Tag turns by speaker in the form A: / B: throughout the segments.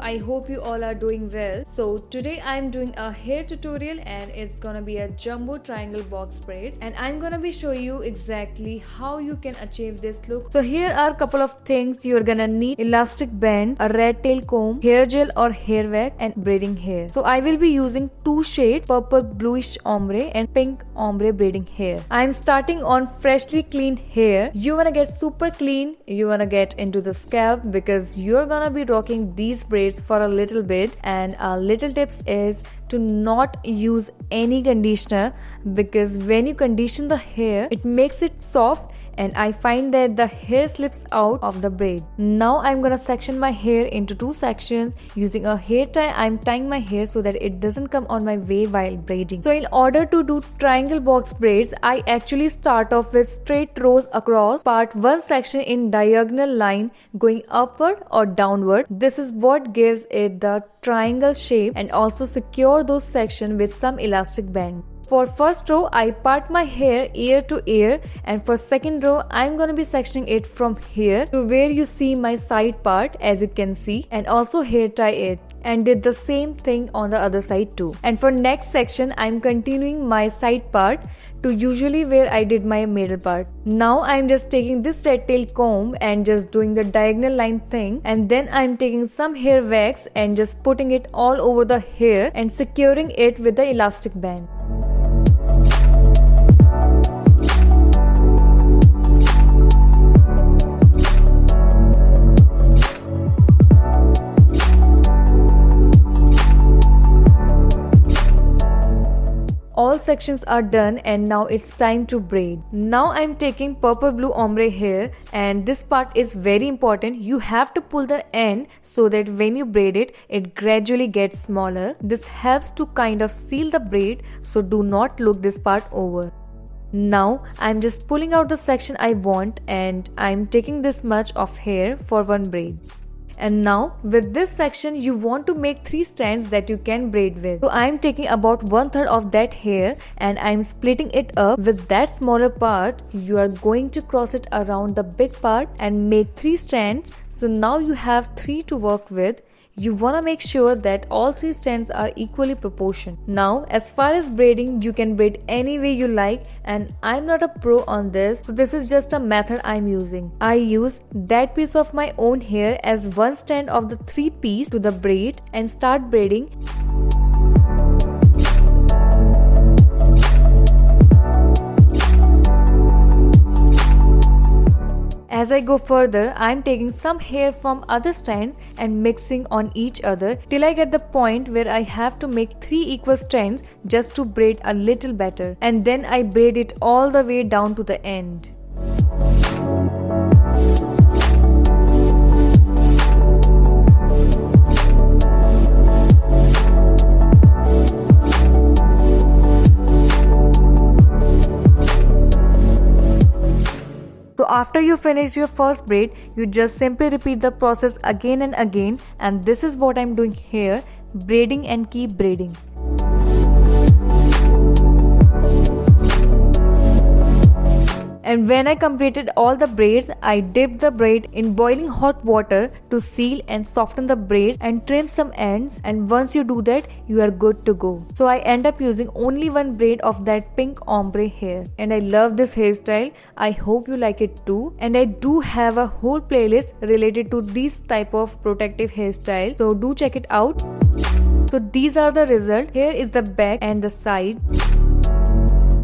A: I hope you all are doing well. So today I'm doing a hair tutorial and it's gonna be a jumbo triangle box braids, and I'm gonna be showing you exactly how you can achieve this look. So here are a couple of things you're gonna need: elastic band, a red tail comb, hair gel or hair wax, and braiding hair. So I will be using two shades, purple bluish ombre and pink ombre braiding hair. I'm starting on freshly cleaned hair. You wanna get super clean, you wanna get into the scalp because you're gonna be rocking these braids for a little bit. And a little tips is to not use any conditioner, because when you condition the hair it makes it soft and I find that the hair slips out of the braid. Now I'm gonna section my hair into two sections. Using a hair tie, I'm tying my hair so that it doesn't come on my way while braiding. So in order to do triangle box braids, I actually start off with straight rows across, part one section in diagonal line going upward or downward. This is what gives it the triangle shape, and also secure those sections with some elastic band. For first row, I part my hair ear to ear, and for second row, I'm gonna be sectioning it from here to where you see my side part, as you can see, and also hair tie it, and did the same thing on the other side too. And for next section, I'm continuing my side part to usually where I did my middle part. Now I'm just taking this red tail comb and just doing the diagonal line thing, and then I'm taking some hair wax and just putting it all over the hair and securing it with the elastic band. All sections are done and now it's time to braid. Now I'm taking purple blue ombre hair, and this part is very important. You have to pull the end so that when you braid it, it gradually gets smaller. This helps to kind of seal the braid, so do not look this part over. Now I'm just pulling out the section I want, and I'm taking this much of hair for one braid. And now with this section you want to make 3 strands that you can braid with. So I'm taking about 1/3 of that hair and I'm splitting it up. With that smaller part, you are going to cross it around the big part and make 3 strands. So now you have 3 to work with. You wanna make sure that all 3 strands are equally proportioned. Now, as far as braiding, you can braid any way you like, and I'm not a pro on this, so this is just a method I'm using. I use that piece of my own hair as one strand of the 3 piece to the braid and start braiding. As I go further, I'm taking some hair from other strands and mixing on each other till I get the point where I have to make 3 equal strands just to braid a little better, and then I braid it all the way down to the end. So after you finish your first braid, you just simply repeat the process again and again, and this is what I'm doing here, braiding and keep braiding. And when I completed all the braids, I dipped the braid in boiling hot water to seal and soften the braids and trim some ends, and once you do that, you are good to go. So I end up using only one braid of that pink ombre hair, and I love this hairstyle. I hope you like it too, and I do have a whole playlist related to this type of protective hairstyle, so do check it out. So these are the results. Here is the back and the side.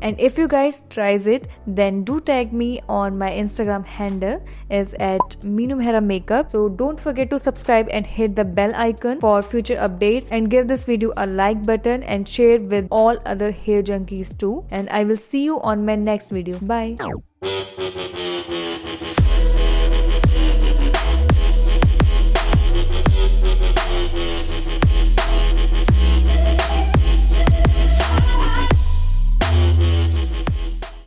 A: And if you guys tries it, then do tag me on my Instagram handle is at Mehra Makeup. So don't forget to subscribe and hit the bell icon for future updates, and give this video a like button and share with all other hair junkies too. And I will see you on my next video. Bye.